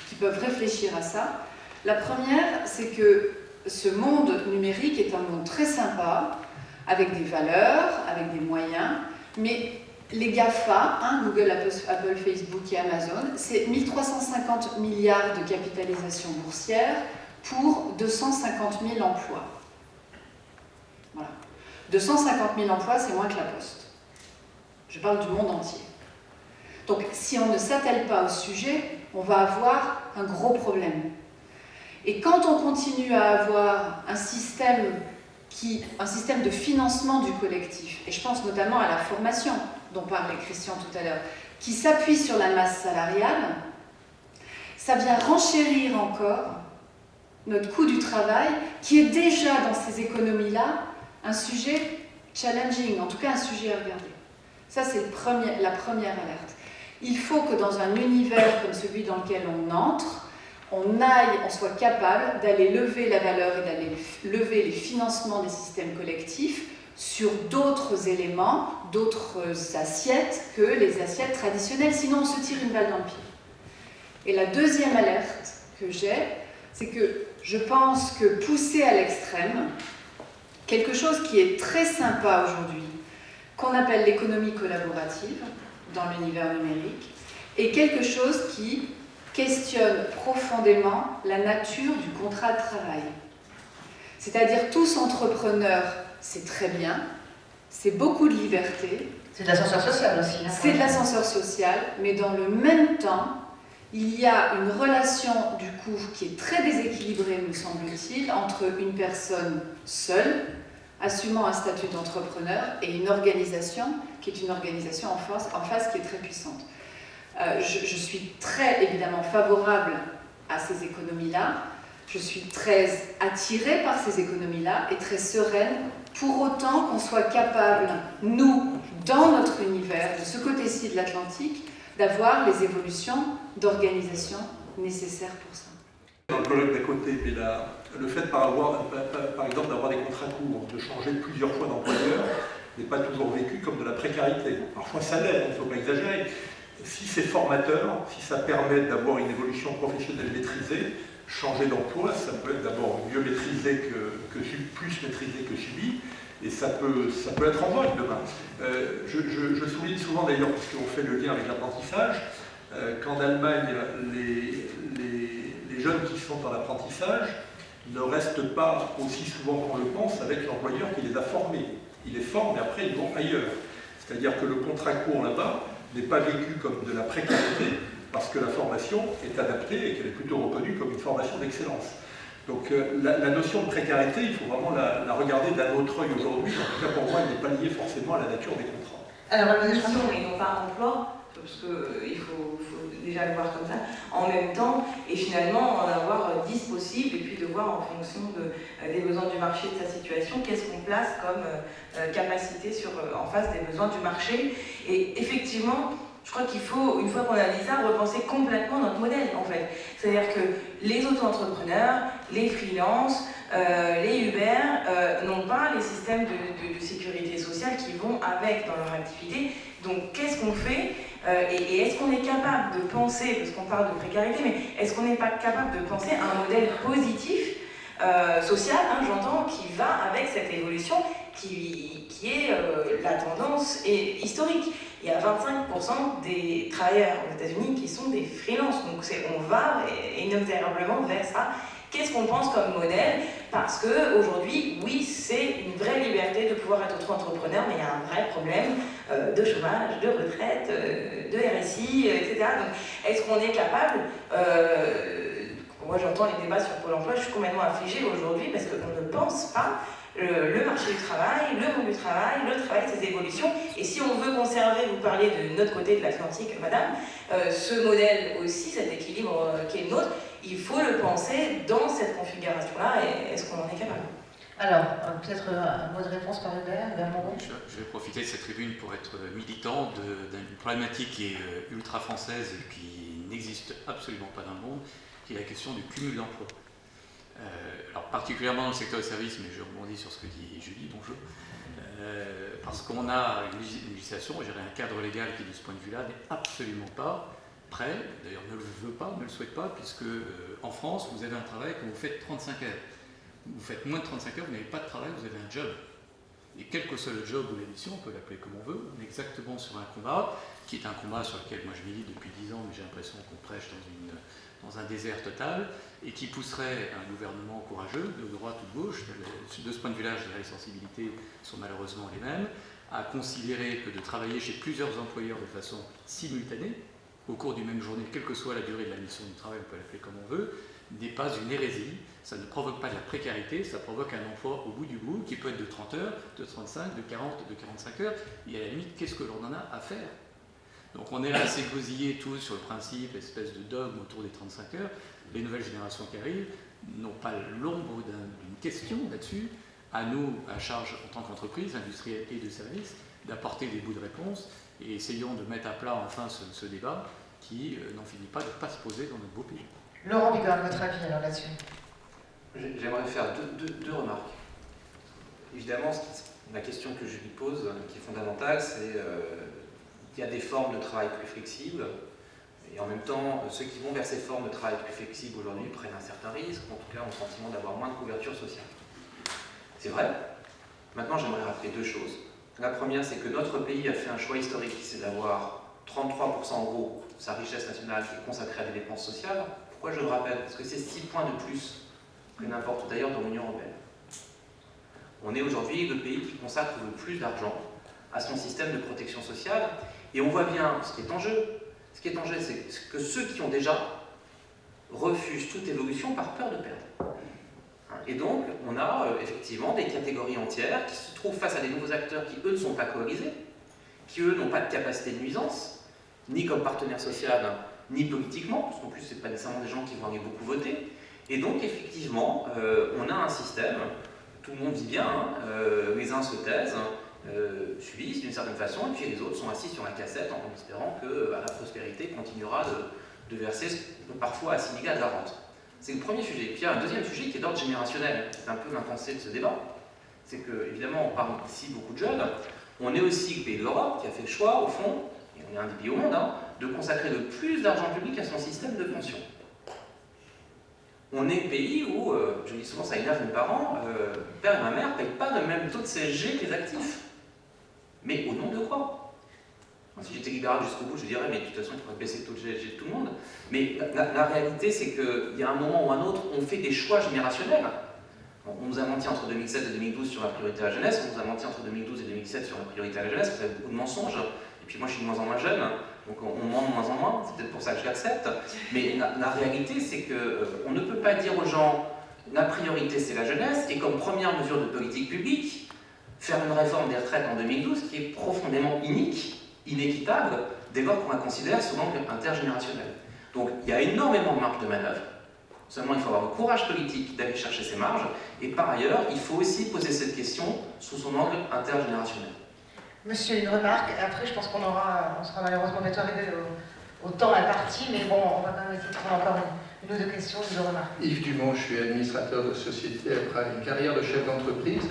qui peuvent réfléchir à ça. La première, c'est que ce monde numérique est un monde très sympa, avec des valeurs, avec des moyens, mais les GAFA, Google, Apple, Facebook et Amazon, c'est 1350 milliards de capitalisation boursière pour 250 000 emplois. Voilà. 250 000 emplois, c'est moins que la Poste. Je parle du monde entier. Donc, si on ne s'attelle pas au sujet, on va avoir un gros problème. Et quand on continue à avoir un système de financement du collectif, et je pense notamment à la formation dont parlait Christian tout à l'heure, qui s'appuie sur la masse salariale, ça vient renchérir encore notre coût du travail, qui est déjà dans ces économies-là un sujet challenging, en tout cas un sujet à regarder. Ça, c'est la première alerte. Il faut que dans un univers comme celui dans lequel on entre, on soit capable d'aller lever la valeur et d'aller lever les financements des systèmes collectifs sur d'autres éléments, d'autres assiettes que les assiettes traditionnelles, sinon on se tire une balle dans le pied. Et la deuxième alerte que j'ai, c'est que je pense que pousser à l'extrême, quelque chose qui est très sympa aujourd'hui, qu'on appelle l'économie collaborative dans l'univers numérique, est quelque chose qui questionne profondément la nature du contrat de travail. C'est-à-dire tous entrepreneurs, c'est très bien, c'est beaucoup de liberté. C'est de l'ascenseur social aussi. C'est de l'ascenseur social, mais dans le même temps, il y a une relation du coup qui est très déséquilibrée, me semble-t-il, entre une personne seule, assumant un statut d'entrepreneur, et une organisation qui est une organisation en face qui est très puissante. Je suis très évidemment favorable à ces économies-là. Je suis très attirée par ces économies-là et très sereine, pour autant qu'on soit capable, nous, dans notre univers, de ce côté-ci de l'Atlantique, d'avoir les évolutions d'organisation nécessaires pour ça. Dans le colloque d'à côté, mais le fait par exemple d'avoir des contrats courts, de changer plusieurs fois d'employeur, n'est pas toujours vécu comme de la précarité. Parfois ça l'est, il ne faut pas exagérer. Si c'est formateur, si ça permet d'avoir une évolution professionnelle maîtrisée, changer d'emploi, ça peut être d'abord mieux maîtrisé plus maîtrisé que subi, et ça peut être en vogue demain. Je souligne souvent d'ailleurs, puisqu'on fait le lien avec l'apprentissage, qu'en Allemagne, les jeunes qui sont en apprentissage ne restent pas aussi souvent qu'on le pense avec l'employeur qui les a formés. Ils les forment et après ils vont ailleurs. C'est-à-dire que le contrat court là-bas n'est pas vécu comme de la précarité, parce que la formation est adaptée et qu'elle est plutôt reconnue comme une formation d'excellence. Donc la notion de précarité, il faut vraiment la regarder d'un autre œil aujourd'hui. En tout cas pour moi, elle n'est pas liée forcément à la nature des contrats. Alors, mission et non pas emploi, parce qu'il faut déjà le voir comme ça, en même temps, et finalement en avoir 10 possibles, et puis de voir en fonction des besoins du marché, de sa situation, qu'est-ce qu'on place comme capacité en face des besoins du marché. Et effectivement, je crois qu'il faut, une fois qu'on a dit ça, repenser complètement notre modèle, en fait. C'est-à-dire que les auto-entrepreneurs, les freelances, les Uber n'ont pas les systèmes de sécurité sociale qui vont avec dans leur activité. Donc, qu'est-ce qu'on fait et est-ce qu'on est capable de penser, parce qu'on parle de précarité, mais est-ce qu'on n'est pas capable de penser à un modèle positif, social, j'entends, qui va avec cette évolution qui est la tendance historique. Il y a 25% des travailleurs aux États-Unis qui sont des freelances, donc on va inexorablement vers ça. Qu'est-ce qu'on pense comme modèle? Parce qu'aujourd'hui, oui, c'est une vraie liberté de pouvoir être auto-entrepreneur, mais il y a un vrai problème de chômage, de retraite, de RSI, etc. Donc, est-ce qu'on est capable moi j'entends les débats sur Pôle emploi, je suis complètement affligée aujourd'hui parce qu'on ne pense pas le marché du travail, le monde du travail, le travail, ses évolutions. Et si on veut conserver, vous parlez de notre côté de l'Atlantique, madame, ce modèle aussi, cet équilibre qui est le nôtre, il faut le penser dans cette configuration-là. Et est-ce qu'on en est capable? Alors, peut-être un mot de réponse par Hubert, Moreau. Je vais profiter de cette tribune pour être militant d'une problématique qui est ultra française et qui n'existe absolument pas dans le monde, qui est la question du cumul d'emploi. Alors particulièrement dans le secteur des services, mais je rebondis sur ce que dit Julie, bonjour, parce qu'on a une législation, je dirais un cadre légal qui de ce point de vue-là n'est absolument pas prêt, d'ailleurs ne le veut pas, ne le souhaite pas, puisque en France, vous avez un travail quand vous faites 35 heures. Vous faites moins de 35 heures, vous n'avez pas de travail, vous avez un job. Et quel que soit le job ou la mission, on peut l'appeler comme on veut, on est exactement sur un combat, qui est un combat sur lequel moi je milite depuis 10 ans, mais j'ai l'impression qu'on prêche dans un désert total, et qui pousserait un gouvernement courageux, de droite ou de gauche, de ce point de vue-là, je dirais les sensibilités sont malheureusement les mêmes, à considérer que de travailler chez plusieurs employeurs de façon simultanée, au cours d'une même journée, quelle que soit la durée de la mission du travail, on peut l'appeler comme on veut, n'est pas une hérésie, ça ne provoque pas de la précarité, ça provoque un emploi au bout du bout, qui peut être de 30 heures, de 35, de 40, de 45 heures, et à la limite, qu'est-ce que l'on en a à faire? Donc on est là à s'égosiller tous sur le principe, espèce de dogme autour des 35 heures. Les nouvelles générations qui arrivent n'ont pas l'ombre d'une question là-dessus. À nous, à charge en tant qu'entreprise, industrielle et de service, d'apporter des bouts de réponse et essayons de mettre à plat enfin ce débat qui n'en finit pas de ne pas se poser dans notre beau pays. Laurent Bigard, votre avis alors là-dessus? J'aimerais faire deux remarques. Évidemment, la question que je lui pose, qui est fondamentale, c'est il y a des formes de travail plus flexibles, et en même temps, ceux qui vont vers ces formes de travail plus flexibles aujourd'hui prennent un certain risque, en tout cas ont le sentiment d'avoir moins de couverture sociale. C'est vrai. Maintenant, j'aimerais rappeler deux choses. La première, c'est que notre pays a fait un choix historique, c'est d'avoir 33% en gros de sa richesse nationale qui est consacrée à des dépenses sociales. Pourquoi je le rappelle? Parce que c'est 6 points de plus que n'importe où d'ailleurs dans l'Union européenne. On est aujourd'hui le pays qui consacre le plus d'argent à son système de protection sociale, et on voit bien ce qui est en jeu. Ce qui est en jeu, c'est que ceux qui ont déjà refusent toute évolution par peur de perdre. Et donc, on a effectivement des catégories entières qui se trouvent face à des nouveaux acteurs qui, eux, ne sont pas coalisés, qui, eux, n'ont pas de capacité de nuisance, ni comme partenaire social, ni politiquement, parce qu'en plus, ce n'est pas nécessairement des gens qui vont aller beaucoup voter. Et donc, effectivement, on a un système, tout le monde dit bien, les uns se taisent, subissent d'une certaine façon, et puis les autres sont assis sur la cassette en espérant que la prospérité continuera de verser parfois assimilé à de la rente. C'est le premier sujet. Puis il y a un deuxième sujet qui est d'ordre générationnel. C'est un peu l'impensé de ce débat. C'est que, évidemment, on parle ici beaucoup de jeunes. On est aussi le pays de l'Europe qui a fait le choix, au fond, et on est un des pays au monde, de consacrer le plus d'argent public à son système de pension. On est le pays où, je dis souvent, ça énerve mes parents, père et ma mère ne payent pas le même taux de CSG que les actifs. Mais au nom de quoi? Si j'étais libéral jusqu'au bout, je dirais, mais de toute façon, il faudrait baisser le taux de CSG de tout le monde. Mais la réalité, c'est qu'il y a un moment ou un autre, on fait des choix générationnels. On nous a menti entre 2007 et 2012 sur la priorité à la jeunesse, on nous a menti entre 2012 et 2017 sur la priorité à la jeunesse, vous avez beaucoup de mensonges. Et puis moi, je suis de moins en moins jeune, donc on ment de moins en moins, c'est peut-être pour ça que je l'accepte. Mais la réalité, c'est qu'on ne peut pas dire aux gens, la priorité, c'est la jeunesse, et comme première mesure de politique publique, faire une réforme des retraites en 2012 qui est profondément inique, inéquitable, dès lors qu'on la considère sous l'angle intergénérationnel. Donc il y a énormément de marge de manœuvre, seulement il faut avoir le courage politique d'aller chercher ces marges, et par ailleurs, il faut aussi poser cette question sous son angle intergénérationnel. Monsieur, une remarque, après je pense qu'on sera malheureusement bientôt arrivé au temps imparti, mais bon, on va quand même essayer de prendre encore une ou deux questions, une ou deux remarques. Yves Dumont, je suis administrateur de société après une carrière de chef d'entreprise.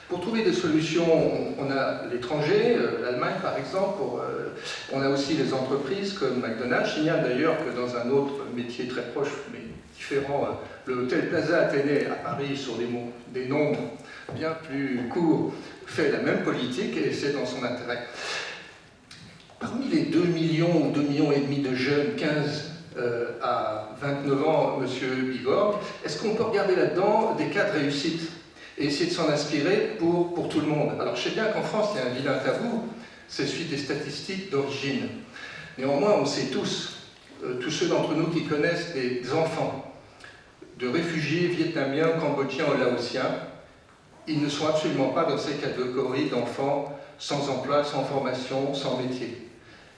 Pour trouver des solutions, on a l'étranger, l'Allemagne par exemple, on a aussi les entreprises comme McDonald's. Je signale d'ailleurs que dans un autre métier très proche, mais différent, le Hôtel Plaza Athénée à Paris, sur des nombres bien plus courts, fait la même politique et c'est dans son intérêt. Parmi les 2 millions ou 2,5 millions de jeunes, 15 à 29 ans, M. Bigorre, est-ce qu'on peut regarder là-dedans des cas de réussite et essayer de s'en inspirer pour tout le monde? Alors je sais bien qu'en France, il y a un vilain tabou, c'est celui des statistiques d'origine. Néanmoins, on sait tous ceux d'entre nous qui connaissent des enfants de réfugiés vietnamiens, cambodgiens ou laotiens, ils ne sont absolument pas dans ces catégories d'enfants sans emploi, sans formation, sans métier.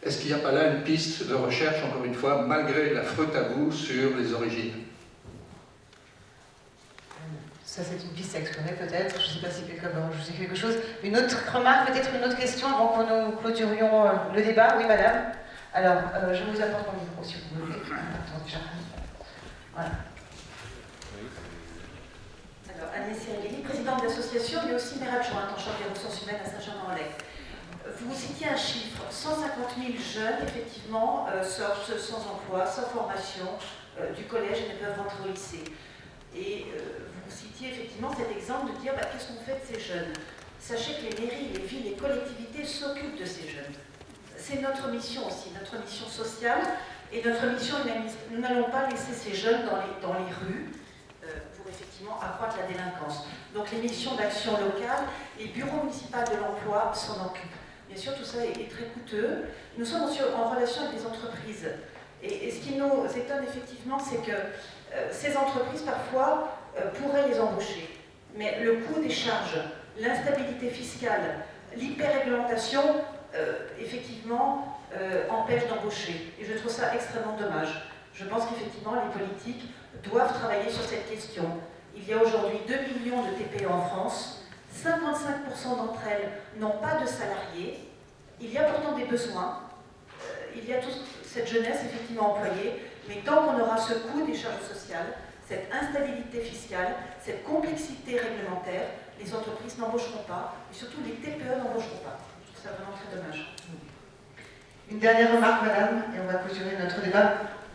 Est-ce qu'il n'y a pas là une piste de recherche, encore une fois, malgré l'affreux tabou sur les origines? Ça, c'est une piste à explorer peut-être. Je ne sais pas si quelqu'un veut rajouter quelque chose. Une autre remarque, peut-être une autre question avant que nous clôturions le débat. Oui, madame. Alors, je vous apporte mon micro si vous voulez. Attends, déjà. Voilà. Alors, Agnès Cyrillini, présidente de l'association, mais aussi maire adjointe en charge des ressources humaines à Saint-Germain-en-Laye. Vous citiez un chiffre, 150 000 jeunes, effectivement, sortent sans emploi, sans formation du collège et ne peuvent rentrer au lycée. Et vous citiez effectivement cet exemple de dire qu'est-ce qu'on fait de ces jeunes? Sachez que les mairies, les villes, les collectivités s'occupent de ces jeunes. C'est notre mission aussi, notre mission sociale. Et notre mission, nous n'allons pas laisser ces jeunes dans les rues pour effectivement accroître la délinquance. Donc les missions d'action locale, les bureaux municipaux de l'emploi s'en occupent. Bien sûr, tout ça est très coûteux. Nous sommes aussi en relation avec des entreprises. Et ce qui nous étonne effectivement, c'est que ces entreprises, parfois, pourraient les embaucher. Mais le coût des charges, l'instabilité fiscale, l'hyper-réglementation, effectivement, empêchent d'embaucher. Et je trouve ça extrêmement dommage. Je pense qu'effectivement, les politiques doivent travailler sur cette question. Il y a aujourd'hui 2 millions de TPE en France. 55% d'entre elles n'ont pas de salariés. Il y a pourtant des besoins. Il y a toute cette jeunesse effectivement employée. Mais tant qu'on aura ce coût des charges sociales, cette instabilité fiscale, cette complexité réglementaire, les entreprises n'embaucheront pas. Et surtout, les TPE n'embaucheront pas. Je trouve ça vraiment très dommage. Une dernière remarque, madame, et on va clôturer notre débat.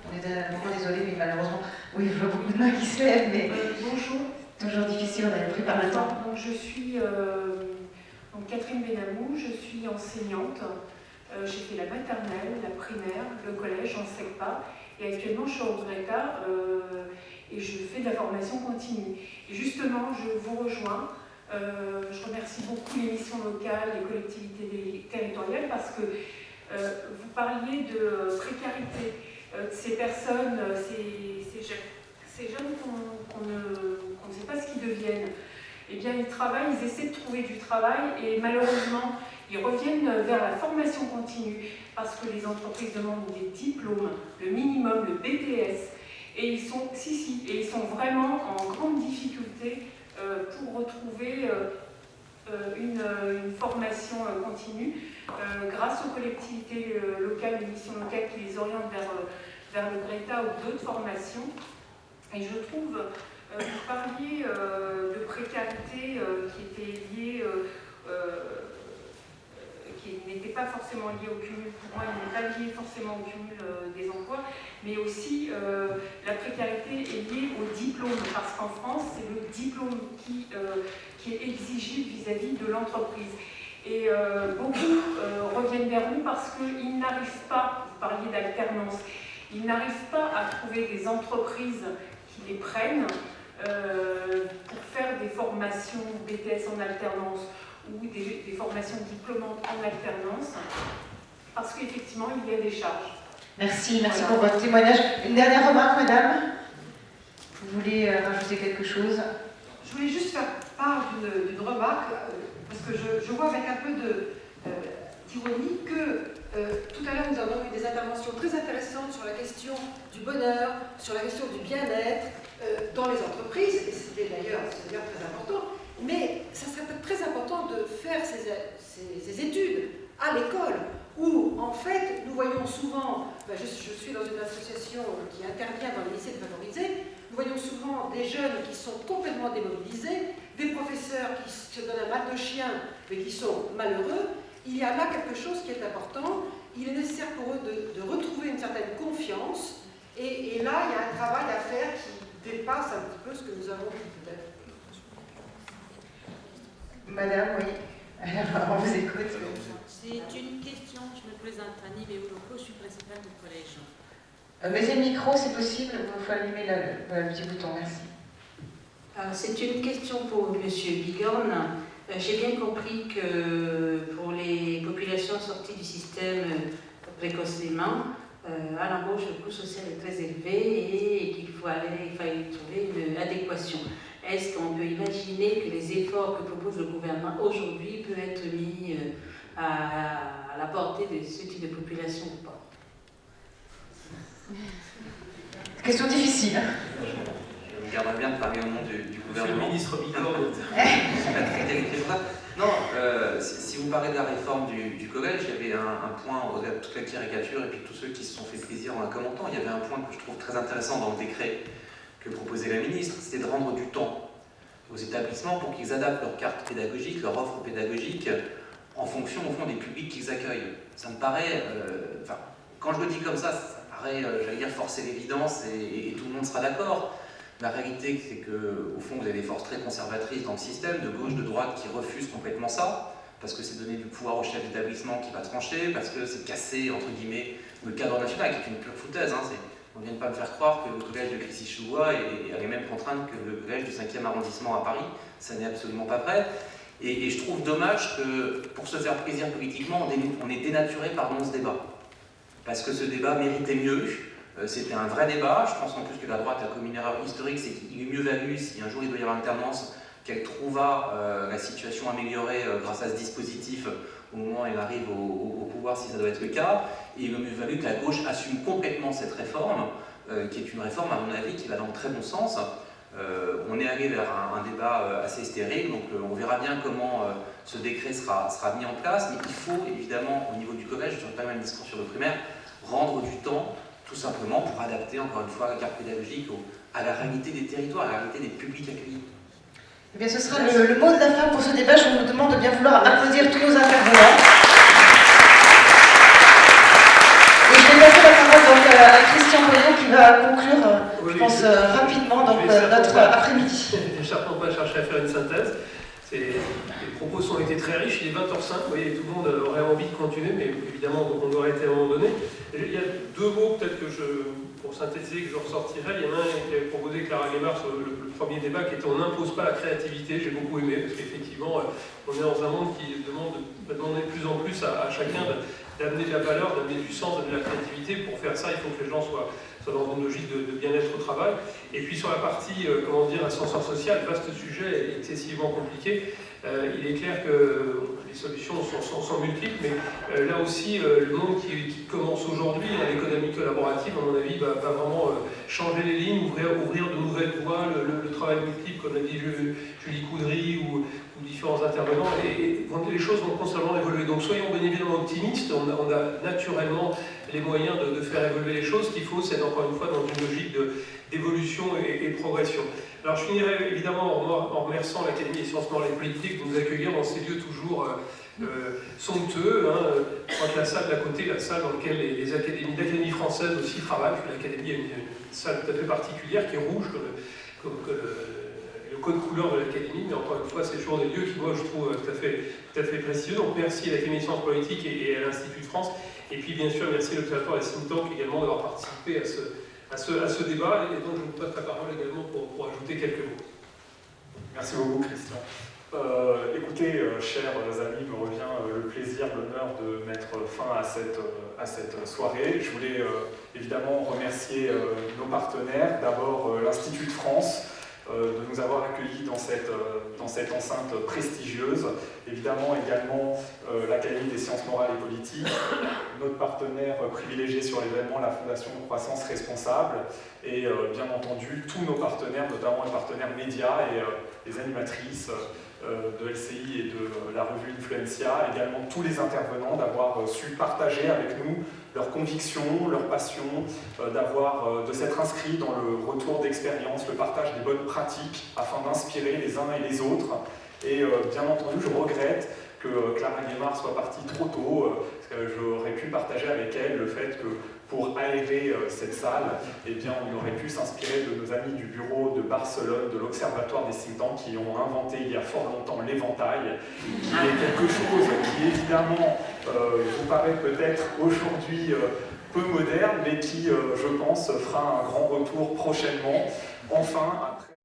On est beaucoup désolé, mais malheureusement, oui, je vois beaucoup de mains qui se lèvent, mais bonjour. Toujours difficile, on avait pris par le temps. Donc, je suis Catherine Benamou, je suis enseignante. J'ai fait la maternelle, la primaire, le collège en SECPA. Et actuellement, je suis en Greta et je fais de la formation continue. Et justement, je vous rejoins. Je remercie beaucoup les missions locales, les collectivités territoriales, parce que vous parliez de précarité. Ces personnes, ces jeunes qu'on ne sait pas ce qu'ils deviennent, eh bien ils travaillent, ils essaient de trouver du travail et malheureusement ils reviennent vers la formation continue parce que les entreprises demandent des diplômes, le minimum, le BTS, et ils sont vraiment en grande difficulté pour retrouver une formation continue grâce aux collectivités locales, les missions locales qui les orientent vers le Greta ou d'autres formations. Et je trouve, vous parliez de précarité qui était liée, qui n'était pas forcément liée au cumul, pour moi, il n'est pas lié forcément au cumul des emplois, mais aussi la précarité est liée au diplôme, parce qu'en France, c'est le diplôme qui est exigible vis-à-vis de l'entreprise. Et beaucoup reviennent vers nous parce qu'ils n'arrivent pas, vous parliez d'alternance, ils n'arrivent pas à trouver des entreprises qui les prennent pour faire des formations BTS en alternance ou des formations diplômantes en alternance, parce qu'effectivement, il y a des charges. Merci pour votre témoignage. Une dernière remarque, madame? Vous voulez rajouter quelque chose? Je voulais juste faire part d'une remarque, parce que je vois avec un peu d'ironie que tout à l'heure nous avons eu des interventions très intéressantes sur la question du bonheur, sur la question du bien-être dans les entreprises, et c'était d'ailleurs très important, mais ça serait peut-être très important de faire ces études à l'école, où en fait nous voyons souvent, je suis dans une association qui intervient dans les lycées défavorisés, nous voyons souvent des jeunes qui sont complètement démobilisés, des professeurs qui se donnent un mal de chien mais qui sont malheureux. Il y a là quelque chose qui est important. Il est nécessaire pour eux de retrouver une certaine confiance. Et là, il y a un travail à faire qui dépasse un petit peu ce que nous avons vu peut-être. Madame, oui. Alors, on vous écoute. C'est une question. Je me présente Annie Béouloco, je suis principale du collège. Mettez le micro, c'est possible, il faut allumer le petit bouton, merci. C'est une question pour M. Bigorne. J'ai bien compris que pour les populations sorties du système précocement, à l'embauche, le coût social est très élevé et qu'il faille trouver une adéquation. Est-ce qu'on peut imaginer que les efforts que propose le gouvernement aujourd'hui peuvent être mis à la portée de ce type de population ou pas? Question difficile. Je me garderai bien de parler au nom du gouvernement. Le ministre Bigorne. Non, si vous parlez de la réforme du collège, il y avait un point, on regarde toute la caricature et puis tous ceux qui se sont fait plaisir en la commentant, il y avait un point que je trouve très intéressant dans le décret que proposait la ministre, c'était de rendre du temps aux établissements pour qu'ils adaptent leur carte pédagogique, leur offre pédagogique en fonction au fond des publics qu'ils accueillent. Ça me paraît, quand je le dis comme ça paraît, j'allais dire, forcer l'évidence et tout le monde sera d'accord. La réalité, c'est qu'au fond, vous avez des forces très conservatrices dans le système, de gauche, de droite, qui refusent complètement ça, parce que c'est donner du pouvoir au chef d'établissement qui va trancher, parce que c'est casser, entre guillemets, le cadre national, qui est une pure foutaise. On ne vient pas me faire croire que le collège de Crécy-Chouvois a les mêmes contraintes que le collège du 5e arrondissement à Paris. Ça n'est absolument pas vrai. Et je trouve dommage que, pour se faire plaisir politiquement, on est dénaturé par ce débat. Parce que ce débat méritait mieux. C'était un vrai débat. Je pense en plus que la droite a commis une erreur historique, c'est qu'il eût mieux valu, si un jour il doit y avoir une alternance, qu'elle trouva la situation améliorée grâce à ce dispositif au moment où elle arrive au pouvoir, si ça doit être le cas. Et il aurait mieux valu que la gauche assume complètement cette réforme, qui est une réforme, à mon avis, qui va dans le très bon sens. On est allé vers un débat assez stérile, donc on verra bien comment ce décret sera mis en place, mais il faut évidemment, au niveau du collège, je ne pas le même discours sur le primaire, rendre du temps, tout simplement pour adapter encore une fois la carte pédagogique à la réalité des territoires, à la réalité des publics accueillis. Eh bien, ce sera le mot de la fin pour ce débat. Je vous demande de bien vouloir applaudir tous nos intervenants. Et je vais passer la parole donc, à Christian Boyon qui va conclure, je pense, rapidement notre après-midi. Je n'ai certainement pas cherché à faire une synthèse. Les propos ont été très riches, il est 20h05, vous voyez, tout le monde aurait envie de continuer, mais évidemment on doit arrêter à un moment donné. Il y a deux mots peut-être pour synthétiser, que je ressortirais. Il y en a un qui avait proposé Clara Guémard sur le premier débat, qui était on n'impose pas la créativité. J'ai beaucoup aimé, parce qu'effectivement on est dans un monde qui va demander de plus en plus à chacun d'amener de la valeur, d'amener du sens, d'amener de la créativité. Pour faire ça, il faut que les gens soient dans une logique de bien-être au travail. Et puis sur la partie, ascenseur social, vaste sujet, excessivement compliqué, il est clair que les solutions sont multiples, mais là aussi, le monde qui commence aujourd'hui, l'économie collaborative, à mon avis, va vraiment changer les lignes, ouvrir de nouvelles voies, le travail multiple, comme l'a dit Julie Coudry ou différents intervenants, et les choses vont constamment évoluer. Donc soyons bien évidemment optimistes, on a naturellement les moyens de faire évoluer les choses. Ce qu'il faut, c'est encore une fois dans une logique d'évolution et de progression. Alors je finirai évidemment en remerciant l'Académie des sciences morales et politiques de nous accueillir dans ces lieux toujours somptueux. Je crois que la salle d'à côté, la salle dans laquelle les académies françaises aussi travaillent, l'Académie a une salle tout à fait particulière qui est rouge, comme le code couleur de l'Académie, mais encore une fois, c'est toujours des lieux qui, moi, je trouve tout à fait précieux. Donc merci à l'Académie des sciences politiques et à l'Institut de France. Et puis, bien sûr, merci à l'Observatoire et à think Tank également d'avoir participé à ce débat. Et donc, je vous passe la parole également pour ajouter quelques mots. Merci beaucoup, Christian. Écoutez, chers amis, me revient le plaisir, l'honneur de mettre fin à cette soirée. Je voulais évidemment remercier nos partenaires. D'abord, l'Institut de France, de nous avoir accueillis dans cette enceinte prestigieuse. Évidemment également l'Académie des sciences morales et politiques, notre partenaire privilégié sur l'événement, la Fondation Croissance Responsable, et bien entendu tous nos partenaires, notamment les partenaires médias et les animatrices de LCI et de la revue Influencia, également tous les intervenants, d'avoir su partager avec nous leurs convictions, leurs passions, de s'être inscrits dans le retour d'expérience, le partage des bonnes pratiques afin d'inspirer les uns et les autres. Et bien entendu, je regrette que Clara Guémard soit partie trop tôt. J'aurais pu partager avec elle le fait que pour aérer cette salle, eh bien, on aurait pu s'inspirer de nos amis du bureau de Barcelone, de l'Observatoire des think tanks, qui ont inventé il y a fort longtemps l'éventail, qui est quelque chose qui évidemment vous paraît peut-être aujourd'hui peu moderne, mais qui, je pense, fera un grand retour prochainement. Enfin, après...